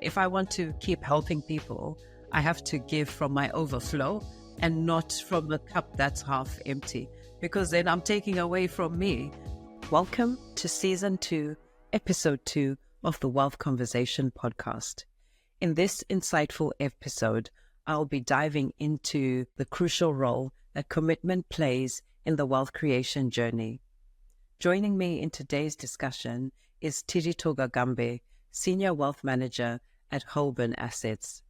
if I want to keep helping people, I have to give from my overflow and not from the cup that's half empty, because then I'm taking away from me. Welcome to Season 2, Episode 2 of the Wealth Conversation podcast. In this insightful episode, I'll be diving into the crucial role that commitment plays in the wealth creation journey. Joining me in today's discussion is Tiritoga Gambe, Senior Wealth Manager at Holborn Assets.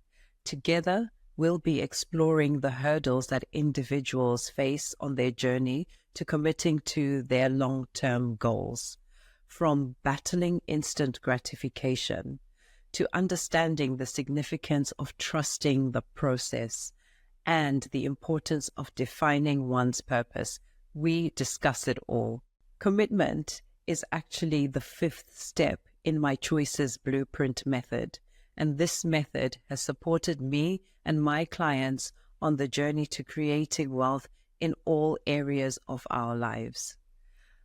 Together, we'll be exploring the hurdles that individuals face on their journey to committing to their long-term goals, from battling instant gratification to understanding the significance of trusting the process and the importance of defining one's purpose. We discuss it all. Commitment is actually the fifth step in my Choices Blueprint method, and this method has supported me and my clients on the journey to creating wealth in all areas of our lives.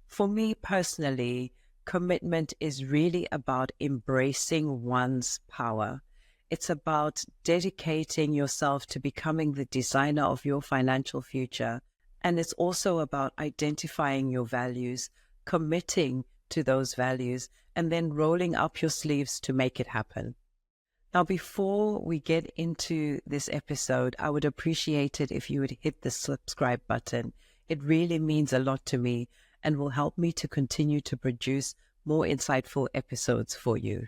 For me personally, commitment is really about embracing one's power. It's about dedicating yourself to becoming the designer of your financial future. And it's also about identifying your values, committing to those values, and then rolling up your sleeves to make it happen. Now, before we get into this episode, I would appreciate it if you would hit the subscribe button. It really means a lot to me and will help me to continue to produce more insightful episodes for you.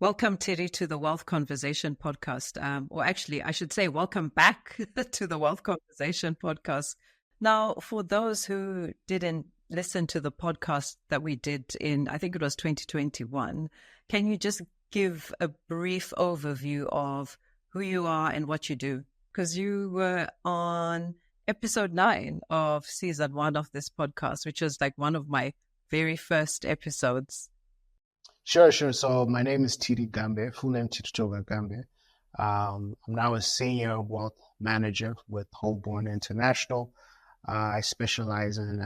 Welcome, Tiri, to the Wealth Conversation podcast. Or actually, I should say welcome back to the Wealth Conversation podcast. Now, for those who didn't listen to the podcast that we did in, I think it was 2021, can you just give a brief overview of who you are and what you do? Because you were on episode 9 of season 1 of this podcast, which was like one of my very first episodes. Sure. So my name is Tiri Gambe, full name Tiritoga Gambe. I'm now a senior wealth manager with Holborn International. I specialize in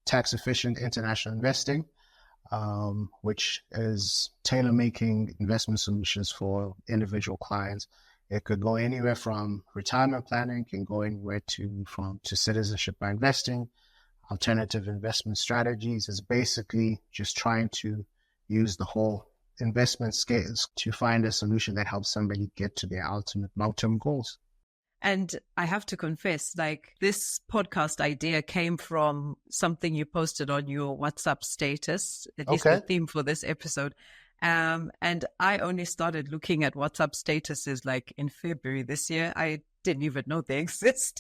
tax-efficient international investing, which is tailor-making investment solutions for individual clients. It could go anywhere from retirement planning, can go anywhere to citizenship by investing, alternative investment strategies. Is basically just trying to use the whole investment scales to find a solution that helps somebody get to their ultimate long-term goals. And I have to confess, like, this podcast idea came from something you posted on your WhatsApp status, at least the theme for this episode. And I only started looking at WhatsApp statuses like in February this year. I didn't even know they existed.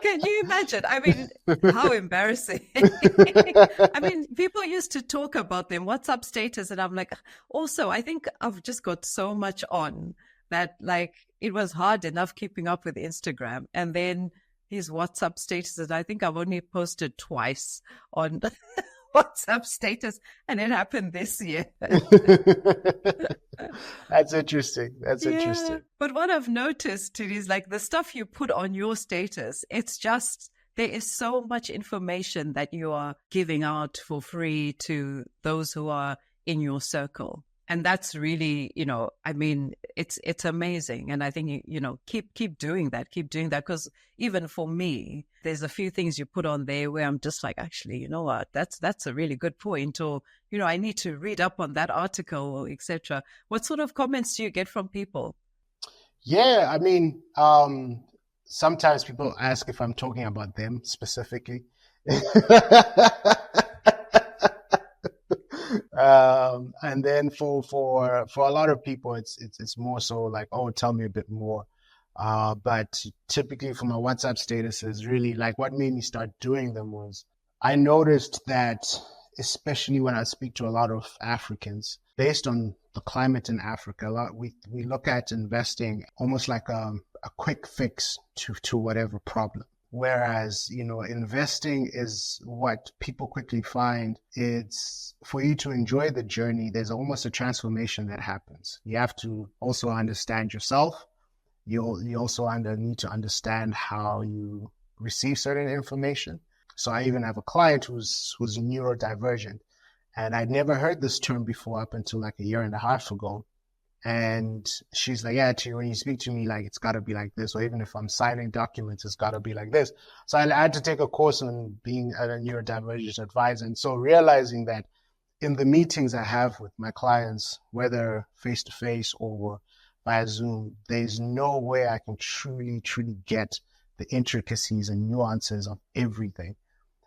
Can you imagine? I mean, how embarrassing. I mean, people used to talk about them, WhatsApp status, and I'm like, also, I think I've just got so much on that, like, it was hard enough keeping up with Instagram. And then these WhatsApp statuses, I think I've only posted twice on WhatsApp status, and it happened this year. That's interesting. Interesting. But what I've noticed is, like, the stuff you put on your status, it's just, there is so much information that you are giving out for free to those who are in your circle. And that's really, I mean, it's amazing. And I think, keep doing that, because even for me, there's a few things you put on there where I'm just like, actually, you know what, that's a really good point. Or, I need to read up on that article, etc. What sort of comments do you get from people? Yeah, I mean, sometimes people ask if I'm talking about them specifically. And then for a lot of people, it's more so like, oh, tell me a bit more. But typically for my WhatsApp statuses, really, like, what made me start doing them was I noticed that, especially when I speak to a lot of Africans, based on the climate in Africa, we look at investing almost like a quick fix to whatever problem. Whereas, investing is what people quickly find. It's for you to enjoy the journey. There's almost a transformation that happens. You have to also understand yourself. You also need to understand how you receive certain information. So I even have a client who's neurodivergent. And I'd never heard this term before up until like a year and a half ago. And she's like, yeah, Tiri, when you speak to me, like, it's got to be like this. Or even if I'm signing documents, it's got to be like this. So I had to take a course on being a neurodivergent advisor. And so realizing that in the meetings I have with my clients, whether face-to-face or via Zoom, there's no way I can truly get the intricacies and nuances of everything.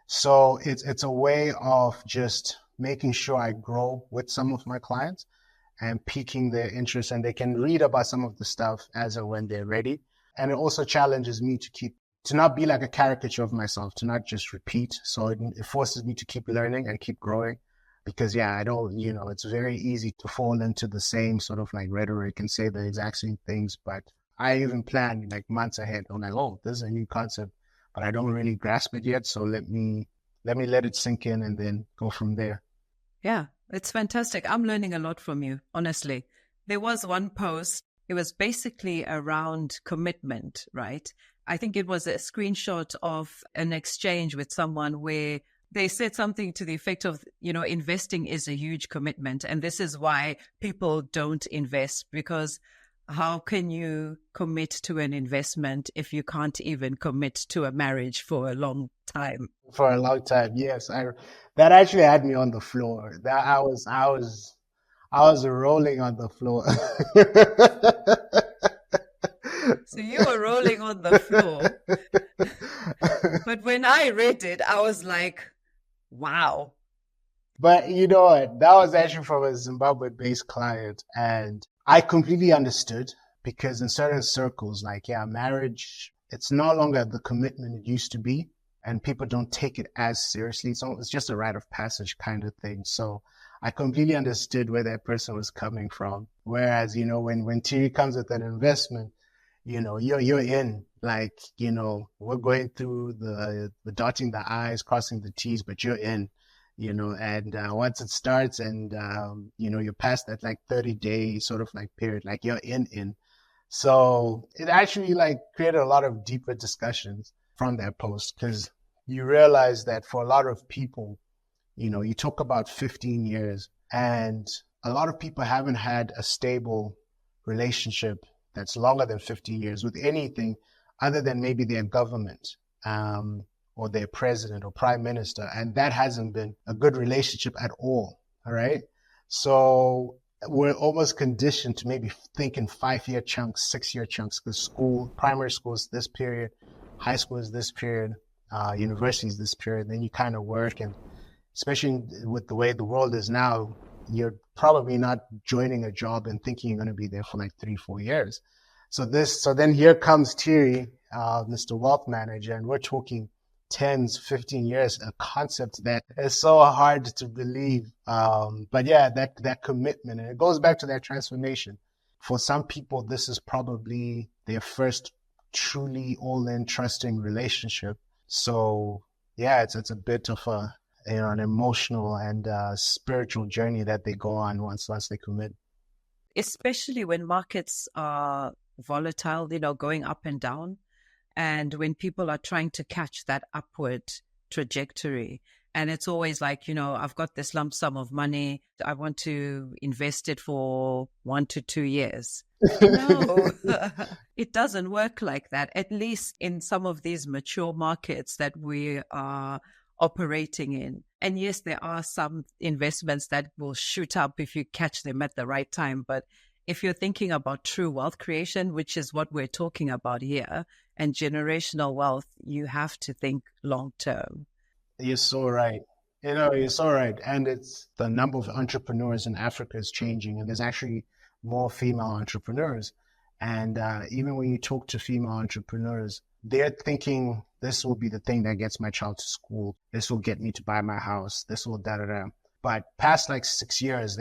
So it's a way of just making sure I grow with some of my clients and piquing their interest, and they can read about some of the stuff as and when they're ready. And it also challenges me to not be like a caricature of myself, to not just repeat. So it forces me to keep learning and keep growing. Because I don't, it's very easy to fall into the same sort of like rhetoric and say the exact same things. But I even plan like months ahead. I'm like, oh, this is a new concept, but I don't really grasp it yet. So let me let it sink in and then go from there. Yeah, it's fantastic. I'm learning a lot from you, honestly. There was one post, it was basically around commitment, right? I think it was a screenshot of an exchange with someone where they said something to the effect of, investing is a huge commitment. And this is why people don't invest, because how can you commit to an investment if you can't even commit to a marriage for a long time? For a long time, yes. That actually had me on the floor. That I was rolling on the floor. So you were rolling on the floor. But when I read it, I was like, wow. But you know what? That was actually from a Zimbabwe-based client. And I completely understood, because in certain circles, like, marriage, it's no longer the commitment it used to be. And people don't take it as seriously. So it's just a rite of passage kind of thing. So I completely understood where that person was coming from. Whereas, when Tiri comes with an investment, you're in, like, we're going through the dotting the I's, crossing the T's, but you're in, and once it starts and, you're past that like 30-day sort of like period, like you're in. So it actually like created a lot of deeper discussions from that post, because you realize that for a lot of people, you talk about 15 years and a lot of people haven't had a stable relationship that's longer than 50 years with anything other than maybe their government, or their president or prime minister. And that hasn't been a good relationship at all. All right. So we're almost conditioned to maybe think in 5-year chunks, 6-year chunks, because primary school is this period, high school is this period, university is this period. Then you kind of work, and especially with the way the world is now, you're probably not joining a job and thinking you're going to be there for like 3-4 years. So then here comes Tiri, Mr. Wealth Manager, and we're talking 10-15 years, a concept that is so hard to believe. But that commitment, and it goes back to that transformation. For some people, this is probably their first truly all-in trusting relationship. So it's a bit of an emotional and spiritual journey that they go on once they commit. Especially when markets are volatile, going up and down. And when people are trying to catch that upward trajectory, and it's always like, I've got this lump sum of money, I want to invest it for 1 to 2 years. No, it doesn't work like that, at least in some of these mature markets that we are operating in. And yes, there are some investments that will shoot up if you catch them at the right time. But if you're thinking about true wealth creation, which is what we're talking about here, and generational wealth, you have to think long term. You're so right. You're so right. And it's the number of entrepreneurs in Africa is changing, and there's actually more female entrepreneurs. And even when you talk to female entrepreneurs, they're thinking, this will be the thing that gets my child to school. This will get me to buy my house. This will da-da-da. But past like 6 years,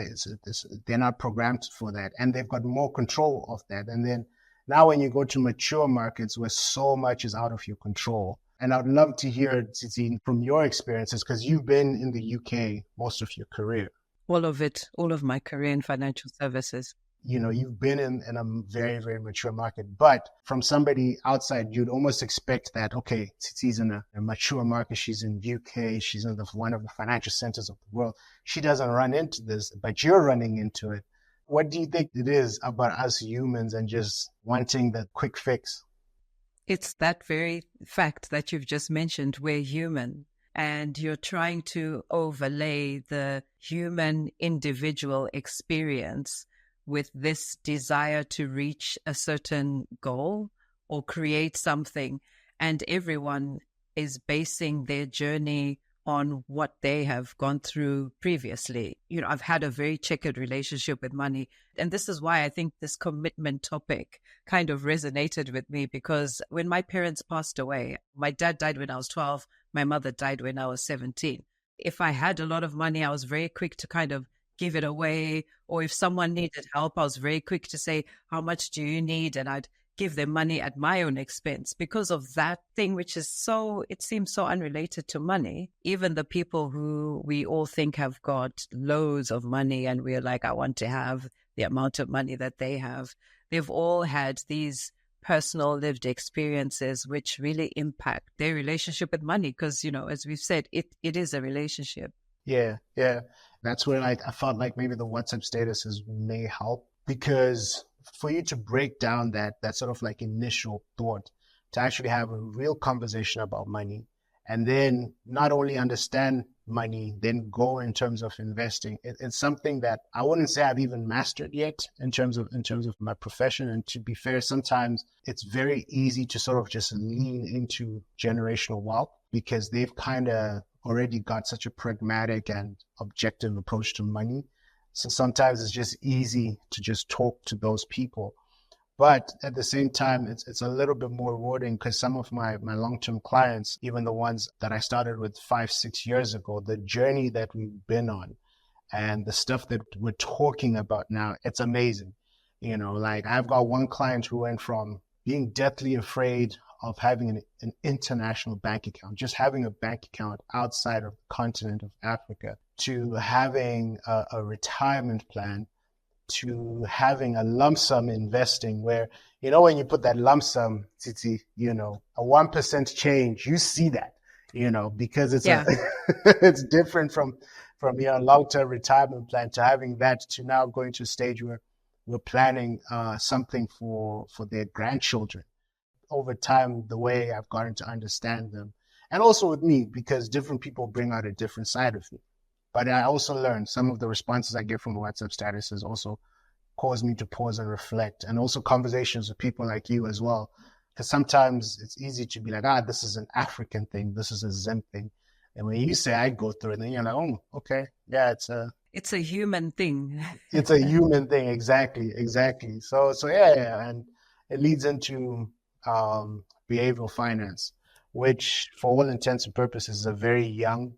they're not programmed for that. And they've got more control of that. And then now when you go to mature markets where so much is out of your control, and I'd love to hear, Tsitsi, from your experiences, because you've been in the UK most of your career. All of it, all of my career in financial services. you've been in a very, very mature market. But from somebody outside, you'd almost expect that, okay, Tsitsi's in a mature market. She's in UK. She's in one of the financial centers of the world. She doesn't run into this, but you're running into it. What do you think it is about us humans and just wanting the quick fix? It's that very fact that you've just mentioned. We're human. And you're trying to overlay the human individual experience with this desire to reach a certain goal or create something. And everyone is basing their journey on what they have gone through previously. I've had a very checkered relationship with money. And this is why I think this commitment topic kind of resonated with me, because when my parents passed away, my dad died when I was 12, my mother died when I was 17. If I had a lot of money, I was very quick to kind of give it away. Or if someone needed help, I was very quick to say, how much do you need? And I'd give them money at my own expense because of that thing, which is it seems so unrelated to money. Even the people who we all think have got loads of money and we're like, I want to have the amount of money that they have. They've all had these personal lived experiences which really impact their relationship with money. Because, as we've said, it is a relationship. Yeah. That's where I felt like maybe the WhatsApp statuses may help, because for you to break down that sort of like initial thought, to actually have a real conversation about money, and then not only understand money, then go in terms of investing. It's something that I wouldn't say I've even mastered yet in terms of my profession. And to be fair, sometimes it's very easy to sort of just lean into generational wealth because they've kind of already got such a pragmatic and objective approach to money. So sometimes it's just easy to just talk to those people. But at the same time, it's a little bit more rewarding, because some of my long-term clients, even the ones that I started with 5-6 years ago, the journey that we've been on and the stuff that we're talking about now, it's amazing. Like I've got one client who went from being deathly afraid of having an international bank account, just having a bank account outside of the continent of Africa, to having a retirement plan, to having a lump sum investing where, when you put that lump sum, Tsitsi, a 1% change, you see that, because it's it's different from your long-term retirement plan, to having that, to now going to a stage where we're planning something for their grandchildren. Over time, the way I've gotten to understand them, and also with me, because different people bring out a different side of me. But I also learned some of the responses I get from WhatsApp statuses also cause me to pause and reflect, and also conversations with people like you as well. Because sometimes it's easy to be like, this is an African thing, this is a Zen thing. And when you say I go through it, then you're like, oh, okay, yeah, it's a human thing. It's a human thing, exactly. So yeah, and it leads into behavioral finance, which for all intents and purposes is a very young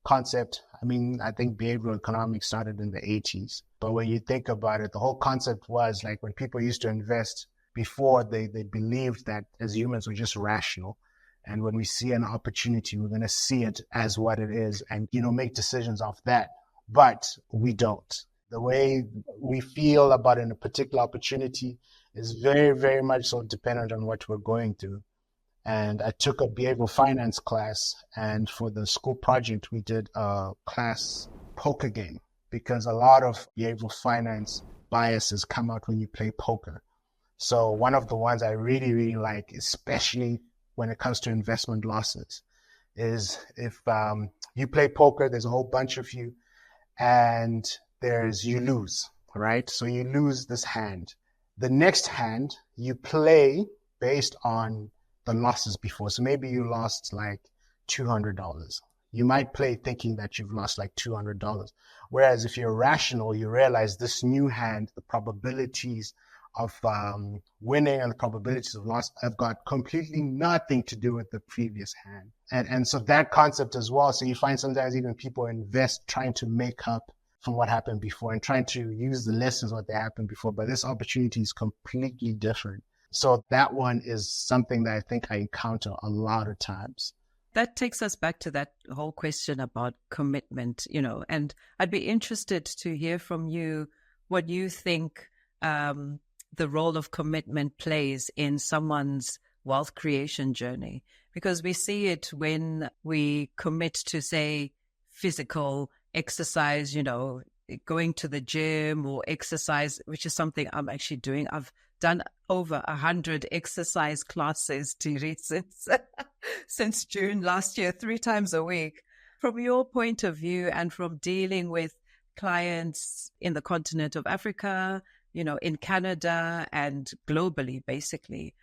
concept. I mean, I think behavioral economics started in the 80s. But when you think about it, the whole concept was like when people used to invest before, they believed that as humans we're just rational. And when we see an opportunity, we're going to see it as what it is and, make decisions off that. But we don't. The way we feel about a particular opportunity is very, very much so dependent on what we're going through. And I took a behavioral finance class, and for the school project, we did a class poker game, because a lot of behavioral finance biases come out when you play poker. So one of the ones I really, really like, especially when it comes to investment losses, is if you play poker, there's a whole bunch of you, and you lose, right? So you lose this hand. The next hand you play based on the losses before. So maybe you lost like $200. You might play thinking that you've lost like $200. Whereas if you're rational, you realize this new hand, the probabilities of winning and the probabilities of loss have got completely nothing to do with the previous hand. And so that concept as well. So you find sometimes even people invest trying to make up from what happened before and trying to use the lessons what they happened before. But this opportunity is completely different. So that one is something that I think I encounter a lot of times. That takes us back to that whole question about commitment, and I'd be interested to hear from you what you think the role of commitment plays in someone's wealth creation journey, because we see it when we commit to, say, physical exercise, going to the gym or exercise, which is something I'm actually doing. I've done over 100 exercise classes, Tiri, since June last year, 3 times a week. From your point of view and from dealing with clients in the continent of Africa, in Canada and globally, basically,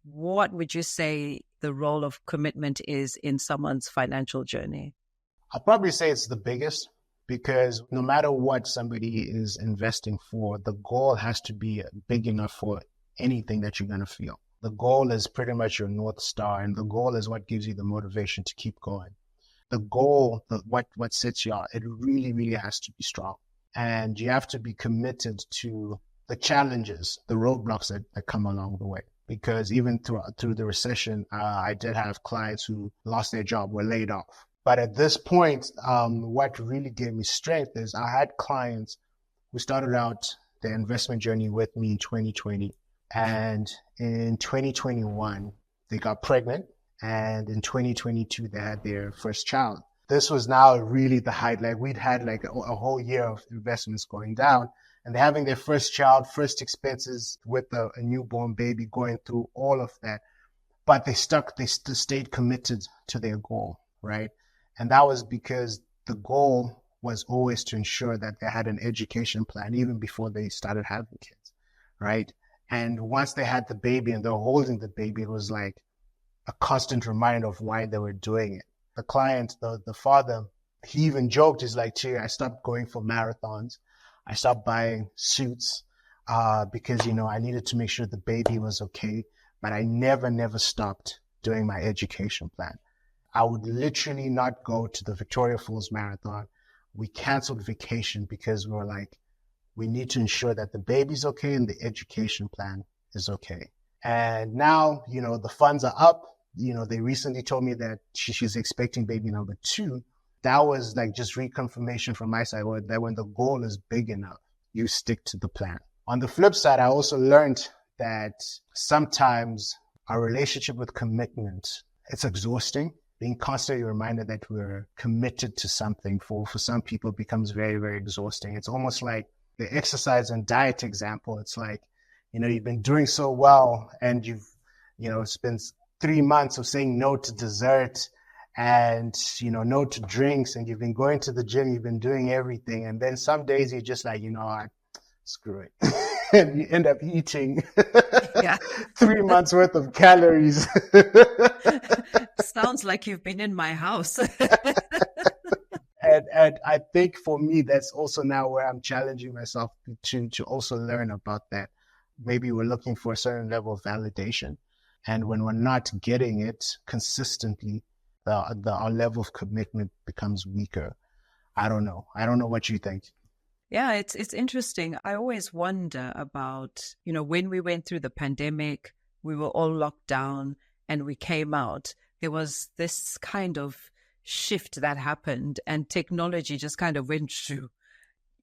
what would you say the role of commitment is in someone's financial journey? I'll probably say it's the biggest, because no matter what somebody is investing for, the goal has to be big enough for anything that you're going to feel. The goal is pretty much your North Star, and the goal is what gives you the motivation to keep going. The goal, what sets you out, it really, really has to be strong. And you have to be committed to the challenges, the roadblocks that come along the way. Because even through the recession, I did have clients who lost their job, were laid off. But at this point, what really gave me strength is I had clients who started out their investment journey with me in 2020. And in 2021, they got pregnant. And in 2022, they had their first child. This was now really the highlight. We'd had like a whole year of investments going down, and they're having their first child, first expenses with a newborn baby, going through all of that. But they stayed committed to their goal, right? And that was because the goal was always to ensure that they had an education plan even before they started having kids, right? And once they had the baby and they're holding the baby, it was like a constant reminder of why they were doing it. The client, the father, he even joked, he's like, Tiri, I stopped going for marathons. I stopped buying suits because, I needed to make sure the baby was okay. But I never stopped doing my education plan. I would literally not go to the Victoria Falls Marathon. We canceled vacation because we were like, we need to ensure that the baby's okay and the education plan is okay. And now, the funds are up. They recently told me that she's expecting baby number 2. That was like just reconfirmation from my side that when the goal is big enough, you stick to the plan. On the flip side, I also learned that sometimes our relationship with commitment, it's exhausting. Being constantly reminded that we're committed to something for some people becomes very, very exhausting. It's almost like the exercise and diet example. It's like, you've been doing so well and you've, spent 3 months of saying no to dessert and, no to drinks, and you've been going to the gym, you've been doing everything. And then some days you're just like, screw it. And you end up eating 3 months worth of calories. Sounds like you've been in my house. And I think for me, that's also now where I'm challenging myself to also learn about that. Maybe we're looking for a certain level of validation. And when we're not getting it consistently, our level of commitment becomes weaker. I don't know. I don't know what you think. Yeah, it's interesting. I always wonder about, when we went through the pandemic, we were all locked down and we came out. There was this kind of shift that happened and technology just kind of went through.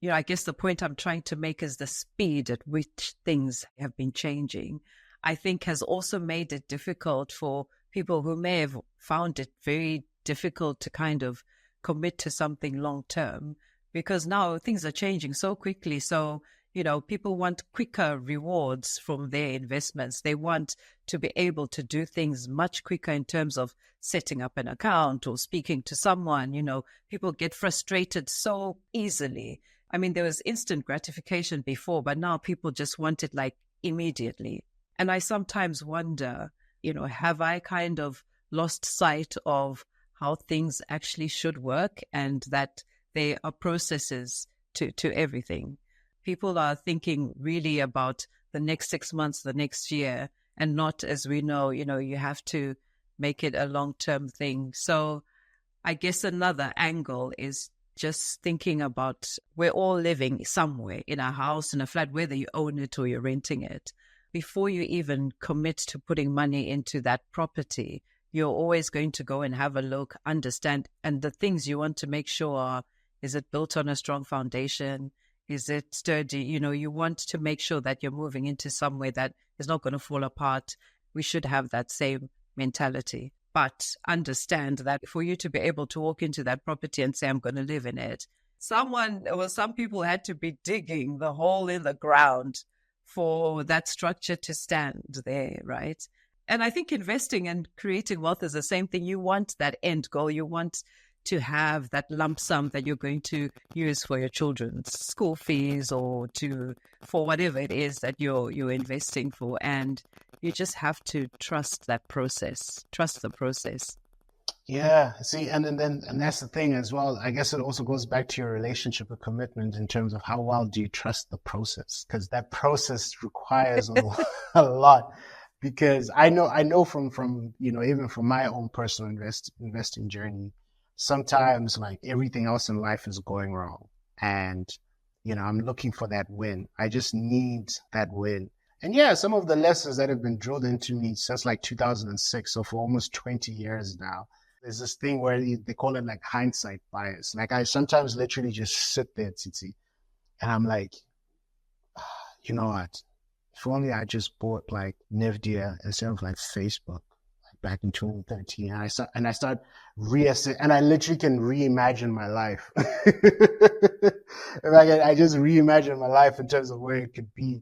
I guess the point I'm trying to make is the speed at which things have been changing, I think has also made it difficult for people who may have found it very difficult to kind of commit to something long term, because now things are changing so quickly. So, people want quicker rewards from their investments. They want to be able to do things much quicker in terms of setting up an account or speaking to someone. People get frustrated so easily. I mean, there was instant gratification before, but now people just want it like immediately. And I sometimes wonder, have I kind of lost sight of how things actually should work and that there are processes to everything? People are thinking really about the next 6 months, the next year, and not, as we know, you have to make it a long-term thing. So I guess another angle is just thinking about, we're all living somewhere in a house, in a flat, whether you own it or you're renting it. Before you even commit to putting money into that property, you're always going to go and have a look, understand, and the things you want to make sure are, is it built on a strong foundation? Is it sturdy? You want to make sure that you're moving into somewhere that is not going to fall apart. We should have that same mentality. But understand that for you to be able to walk into that property and say, I'm going to live in it, some people had to be digging the hole in the ground for that structure to stand there, right? And I think investing and creating wealth is the same thing. You want that end goal. You want to have that lump sum that you're going to use for your children's school fees or for whatever it is that you're investing for. And you just have to trust that process. Trust the process. Yeah, see, and that's the thing as well. I guess it also goes back to your relationship with commitment in terms of how well do you trust the process? Because that process requires a lot. Because I know from even from my own personal investing journey, sometimes like everything else in life is going wrong, and I'm looking for that win. I just need that win. And yeah, some of the lessons that have been drilled into me since like 2006, so for almost 20 years now. There's this thing where they call it like hindsight bias. Like I sometimes literally just sit there, Tsitsi, and I'm like, you know what? If only I just bought like Nvidia instead of like Facebook back in 2013. And I start reassessing, and I literally can reimagine my life. I just reimagine my life in terms of where it could be.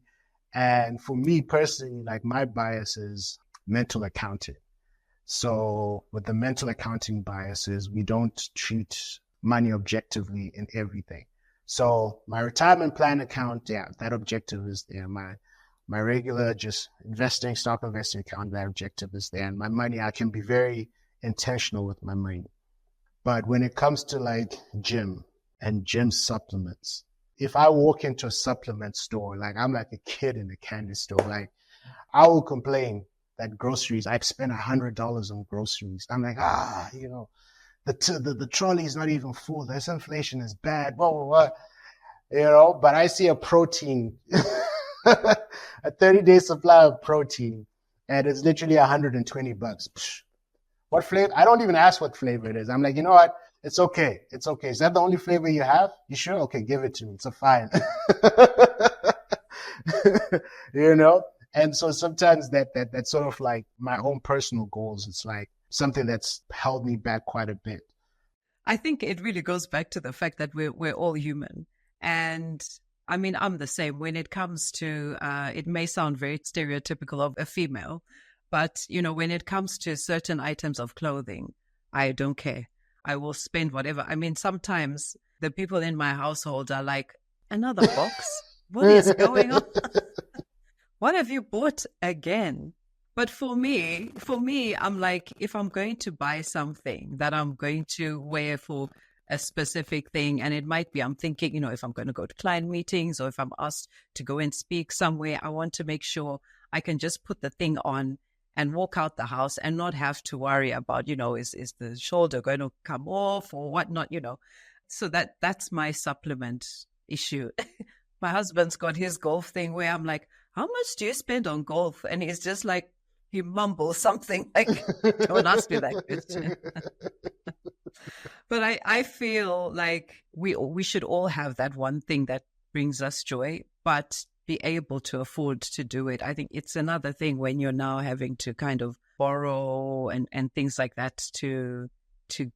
And for me personally, like my bias is mental accounting. So with the mental accounting biases, we don't treat money objectively in everything. So my retirement plan account, yeah, that objective is there. My regular just stock investing account, that objective is there. And my money, I can be very intentional with my money. But when it comes to like gym and gym supplements, if I walk into a supplement store, like I'm like a kid in a candy store, like I will complain that groceries, I've spent $100 on groceries. I'm like, the trolley is not even full. This inflation is bad, blah, blah, blah. But I see a protein, a 30-day supply of protein, and it's literally $120. Psh, what flavor? I don't even ask what flavor it is. I'm like, you know what? It's okay. It's okay. Is that the only flavor you have? You sure? Okay, give it to me. It's a fine. And so sometimes that sort of like my own personal goals, it's like something that's held me back quite a bit. I think it really goes back to the fact that we're all human. And I mean, I'm the same when it comes to, it may sound very stereotypical of a female, but, when it comes to certain items of clothing, I don't care. I will spend whatever. I mean, sometimes the people in my household are like, another box? What is going on? What have you bought again? But for me, I'm like, if I'm going to buy something that I'm going to wear for a specific thing, and it might be, I'm thinking, if I'm going to go to client meetings or if I'm asked to go and speak somewhere, I want to make sure I can just put the thing on and walk out the house and not have to worry about, is the shoulder going to come off or whatnot, So that's my supplement issue. My husband's got his golf thing where I'm like, how much do you spend on golf? And he's just like, he mumbles something like, don't ask me that question. But I feel like we should all have that one thing that brings us joy, but be able to afford to do it. I think it's another thing when you're now having to kind of borrow and things like that to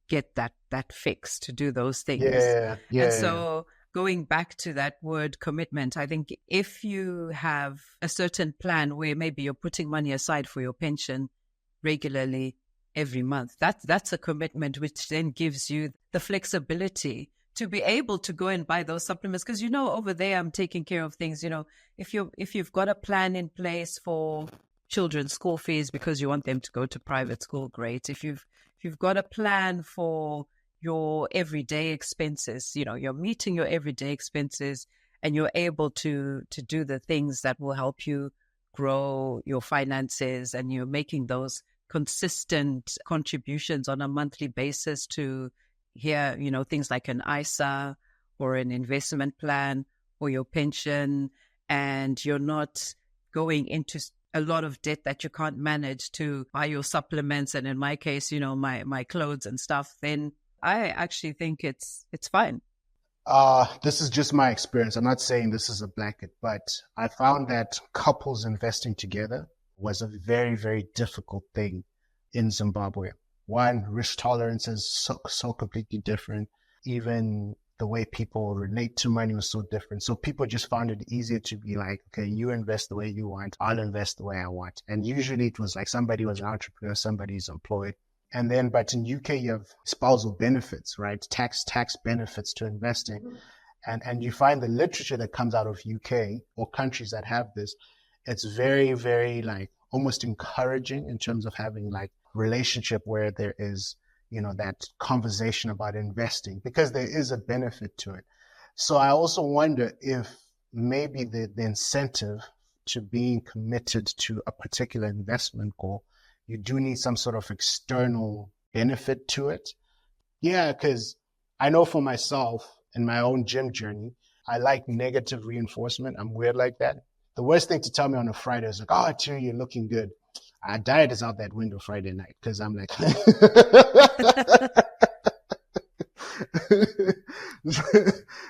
get that fix, to do those things. Yeah. And so going back to that word commitment, I think if you have a certain plan where maybe you're putting money aside for your pension regularly every month, that's a commitment, which then gives you the flexibility to be able to go and buy those supplements. Because, over there, I'm taking care of things, if you've got a plan in place for children's school fees because you want them to go to private school, great. If you've got a plan for your everyday expenses, you're meeting your everyday expenses and you're able to do the things that will help you grow your finances, and you're making those consistent contributions on a monthly basis to things like an ISA or an investment plan or your pension, and you're not going into a lot of debt that you can't manage to buy your supplements, and in my case, my clothes and stuff, then I actually think it's fine. This is just my experience. I'm not saying this is a blanket, but I found that couples investing together was a very, very difficult thing in Zimbabwe. One, risk tolerance is so completely different. Even the way people relate to money was so different. So people just found it easier to be like, okay, you invest the way you want, I'll invest the way I want. And usually it was like somebody was an entrepreneur, somebody's employed. And then, but in UK, you have spousal benefits, right? Tax benefits to investing. And you find the literature that comes out of UK or countries that have this, it's very, very like almost encouraging in terms of having like relationship where there is, that conversation about investing because there is a benefit to it. So I also wonder if maybe the incentive to being committed to a particular investment goal, you do need some sort of external benefit to it. Yeah, because I know for myself in my own gym journey, I like negative reinforcement. I'm weird like that. The worst thing to tell me on a Friday is like, oh, Tiri, you're looking good. Our diet is out that window Friday night because I'm like,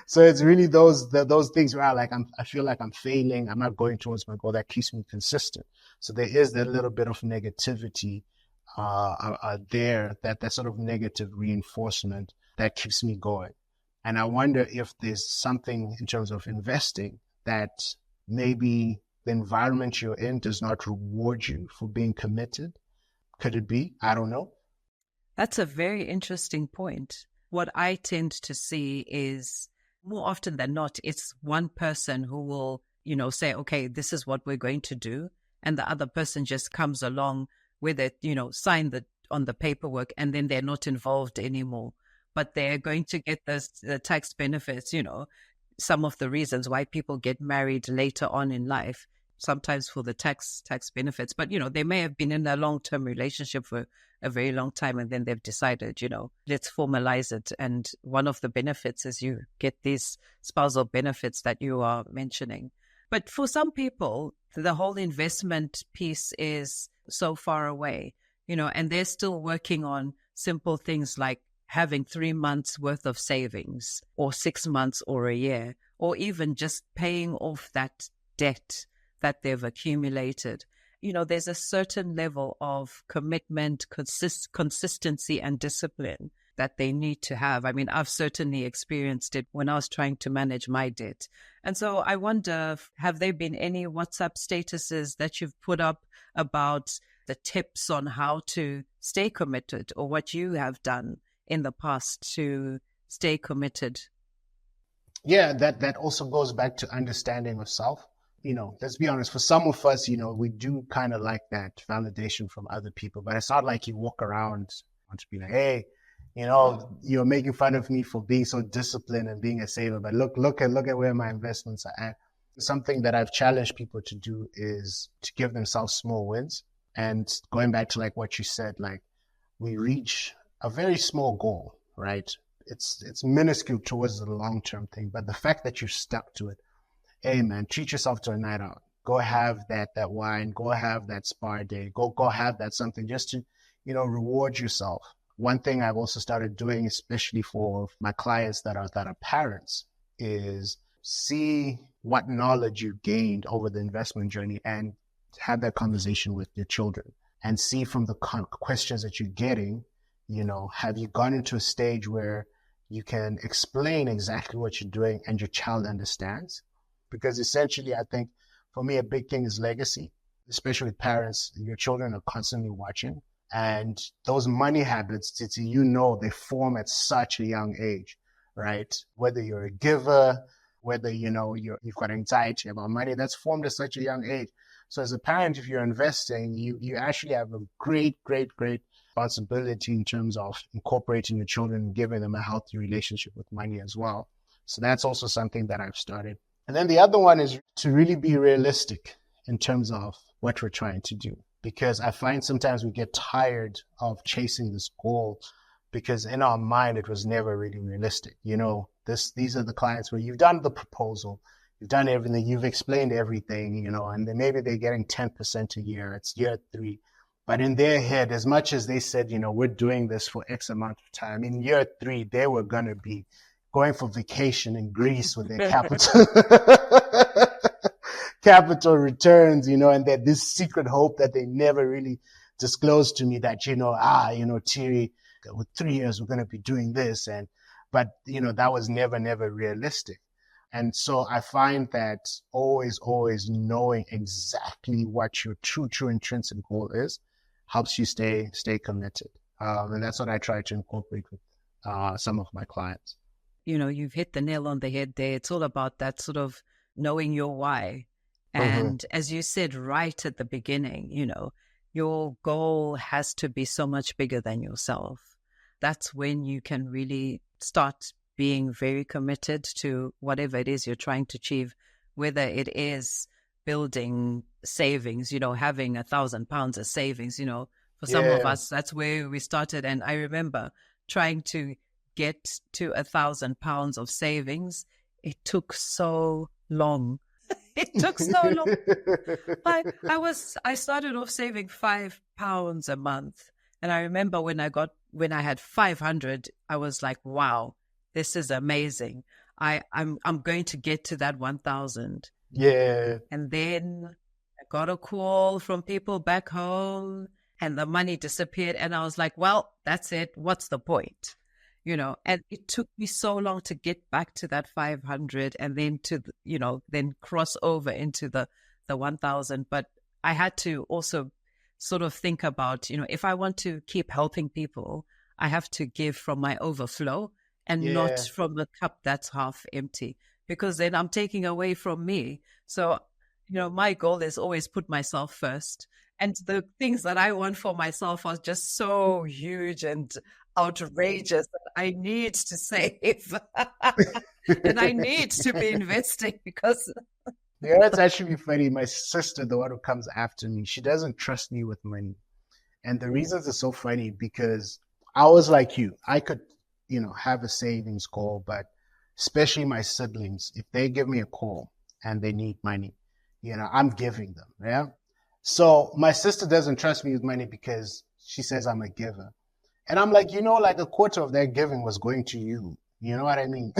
so it's really those things where I feel like I'm failing. I'm not going towards my goal. That keeps me consistent. So there is that little bit of negativity there, that sort of negative reinforcement that keeps me going. And I wonder if there's something in terms of investing that maybe the environment you're in does not reward you for being committed. Could it be? I don't know. That's a very interesting point. What I tend to see is more often than not, it's one person who will, say, okay, this is what we're going to do. And the other person just comes along with it, sign on the paperwork, and then they're not involved anymore. But they're going to get the tax benefits, some of the reasons why people get married later on in life, sometimes for the tax benefits. But, they may have been in a long-term relationship for a very long time, and then they've decided, let's formalize it. And one of the benefits is you get these spousal benefits that you are mentioning. But for some people, the whole investment piece is so far away, and they're still working on simple things like having 3 months worth of savings or 6 months or a year, or even just paying off that debt that they've accumulated. There's a certain level of commitment, consistency and discipline that they need to have. I mean, I've certainly experienced it when I was trying to manage my debt. And so I wonder, have there been any WhatsApp statuses that you've put up about the tips on how to stay committed, or what you have done in the past to stay committed? Yeah, that also goes back to understanding of self. Let's be honest, for some of us, we do kind of like that validation from other people, but it's not like you walk around and to be like, hey, you're making fun of me for being so disciplined and being a saver, but look at where my investments are at. Something that I've challenged people to do is to give themselves small wins. And going back to like what you said, like we reach a very small goal, right? It's minuscule towards the long-term thing, but the fact that you're stuck to it, hey man, treat yourself to a night out. Go have that wine, go have that spa day, go have that something just to, reward yourself. One thing I've also started doing, especially for my clients that are parents, is see what knowledge you gained over the investment journey and have that conversation with your children and see from the questions that you're getting, have you gone into a stage where you can explain exactly what you're doing and your child understands? Because essentially, I think for me, a big thing is legacy, especially with parents. Your children are constantly watching. And those money habits, Tsitsi, they form at such a young age, right? Whether you're a giver, whether, you've got anxiety about money, that's formed at such a young age. So as a parent, if you're investing, you actually have a great responsibility in terms of incorporating your children and giving them a healthy relationship with money as well. So that's also something that I've started. And then the other one is to really be realistic in terms of what we're trying to do. Because I find sometimes we get tired of chasing this goal because in our mind, it was never really realistic. These are the clients where you've done the proposal, you've done everything, you've explained everything, and then maybe they're getting 10% a year. It's year 3. But in their head, as much as they said, we're doing this for X amount of time, in year 3, they were going to be going for vacation in Greece with their capital capital returns, and that this secret hope that they never really disclosed to me that, Tiri, with 3 years, we're going to be doing this. But that was never realistic. And so I find that always knowing exactly what your true intrinsic goal is helps you stay committed. And that's what I try to incorporate with some of my clients. You've hit the nail on the head there. It's all about that sort of knowing your why. And as you said right at the beginning, your goal has to be so much bigger than yourself. That's when you can really start being very committed to whatever it is you're trying to achieve, whether it is building savings, having £1,000 of savings, for some of us, that's where we started. And I remember trying to get to £1,000 of savings. It took so long. It took so long. I started off saving £5 a month. And I remember when I had 500, I was like, wow, this is amazing. I'm going to get to that 1,000. Yeah. And then I got a call from people back home and the money disappeared. And I was like, well, that's it. What's the point? And it took me so long to get back to that 500 and then then cross over into the 1,000. But I had to also sort of think about, if I want to keep helping people, I have to give from my overflow and not from the cup that's half empty, because then I'm taking away from me. So, my goal is always put myself first. And the things that I want for myself are just so huge and outrageous that I need to save and I need to be investing because... Yeah, that's actually funny. My sister, the one who comes after me, she doesn't trust me with money. And the reasons are so funny because I was like you. I could, have a savings goal, but especially my siblings, if they give me a call and they need money, I'm giving them. Yeah. So my sister doesn't trust me with money because she says I'm a giver. And I'm like, like a quarter of that giving was going to you. You know what I mean?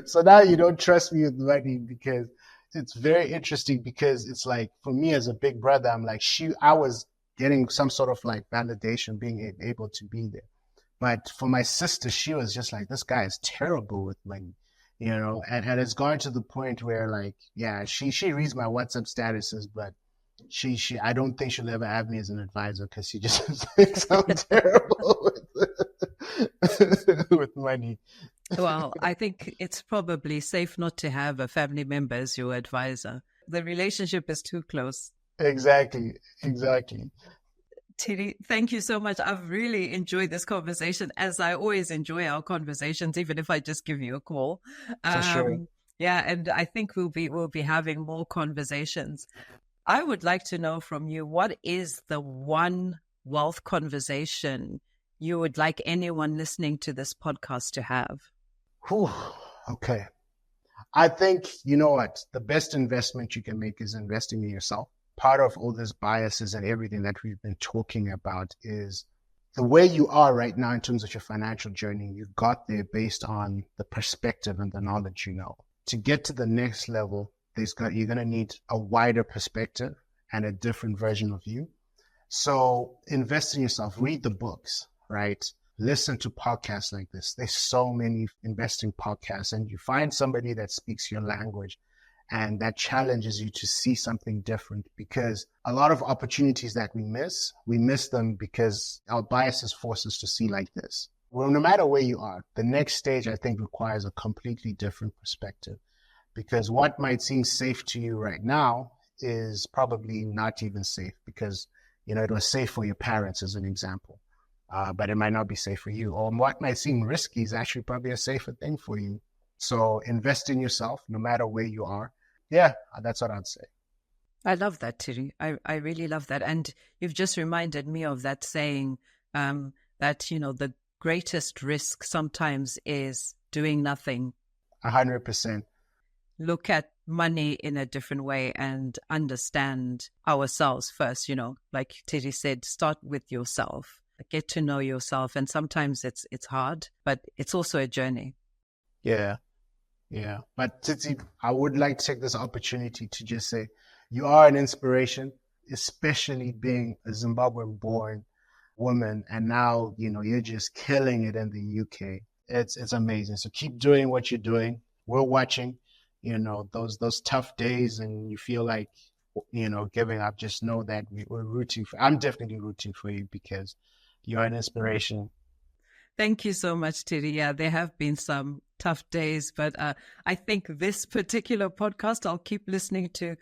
So now you don't trust me with money because it's very interesting because it's like, for me as a big brother, I'm like, I was getting some sort of like validation being able to be there. But for my sister, she was just like, this guy is terrible with money. And it's gone to the point where like, yeah, she reads my WhatsApp statuses, but I don't think she'll ever have me as an advisor because she just thinks I'm terrible with money. Well, I think it's probably safe not to have a family member as your advisor. The relationship is too close. Exactly. Tiri, thank you so much. I've really enjoyed this conversation, as I always enjoy our conversations, even if I just give you a call. For sure. Yeah, and I think we'll be having more conversations. I would like to know from you, what is the one wealth conversation you would like anyone listening to this podcast to have? Okay. I think, you know what? The best investment you can make is investing in yourself. Part of all these biases and everything that we've been talking about is the way you are right now in terms of your financial journey. You got there based on the perspective and the knowledge you know. To get to the next level, you're going to need a wider perspective and a different version of you. So invest in yourself, read the books, right? Listen to podcasts like this. There's so many investing podcasts, and you find somebody that speaks your language and that challenges you to see something different, because a lot of opportunities that we miss them because our biases force us to see like this. Well, no matter where you are, the next stage, I think, requires a completely different perspective, because what might seem safe to you right now is probably not even safe, because, it was safe for your parents as an example. But it might not be safe for you. Or what might seem risky is actually probably a safer thing for you. So invest in yourself, no matter where you are. Yeah, that's what I'd say. I love that, Tiri. I really love that. And you've just reminded me of that saying that, the greatest risk sometimes is doing nothing. 100%. Look at money in a different way and understand ourselves first. Like Tiri said, start with yourself, get to know yourself. And sometimes it's hard, but it's also a journey. Yeah. Yeah. But Tsitsi, I would like to take this opportunity to just say you are an inspiration, especially being a Zimbabwean born woman. And now, you're just killing it in the UK. It's amazing. So keep doing what you're doing. We're watching, those tough days and you feel like, giving up. Just know that we're rooting I'm definitely rooting for you because you're an inspiration. Thank you so much, Tiri. Yeah, there have been some tough days, but I think this particular podcast I'll keep listening to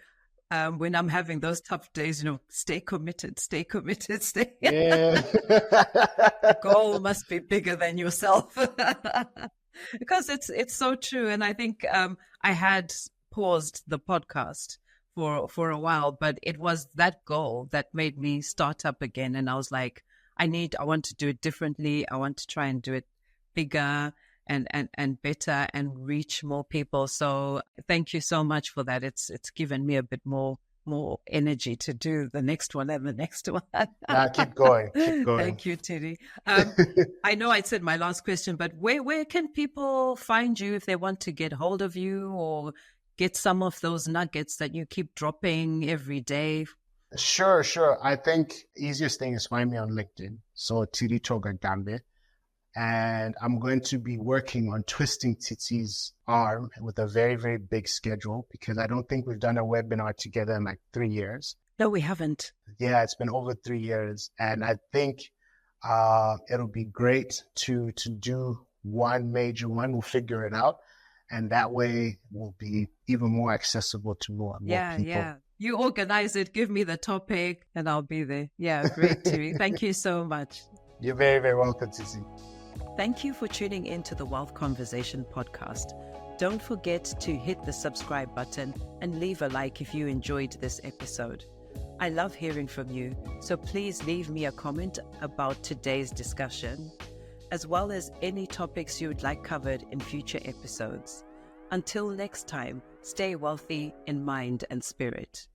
when I'm having those tough days. Stay committed, stay committed, stay. Yeah. The goal must be bigger than yourself, because it's so true. And I think I had paused the podcast for a while, but it was that goal that made me start up again. And I was like, I want to do it differently. I want to try and do it bigger and better and reach more people. So thank you so much for that. It's given me a bit more energy to do the next one and the next one. Keep going. Thank you, Tiri. I know I said my last question, but where can people find you if they want to get hold of you or get some of those nuggets that you keep dropping every day? Sure. I think easiest thing is find me on LinkedIn. So Tiritoga Gambe. And I'm going to be working on twisting Tsitsi's arm with a very, very big schedule because I don't think we've done a webinar together in like 3 years. No, we haven't. Yeah, it's been over 3 years. And I think it'll be great to do one major one. We'll figure it out. And that way we'll be even more accessible to more people. Yeah. You organize it, give me the topic, and I'll be there. Yeah, great, Tiri. Thank you so much. You're very, very welcome, Tsitsi. Thank you for tuning in to the Wealth Conversation podcast. Don't forget to hit the subscribe button and leave a like if you enjoyed this episode. I love hearing from you, so please leave me a comment about today's discussion, as well as any topics you would like covered in future episodes. Until next time, stay wealthy in mind and spirit.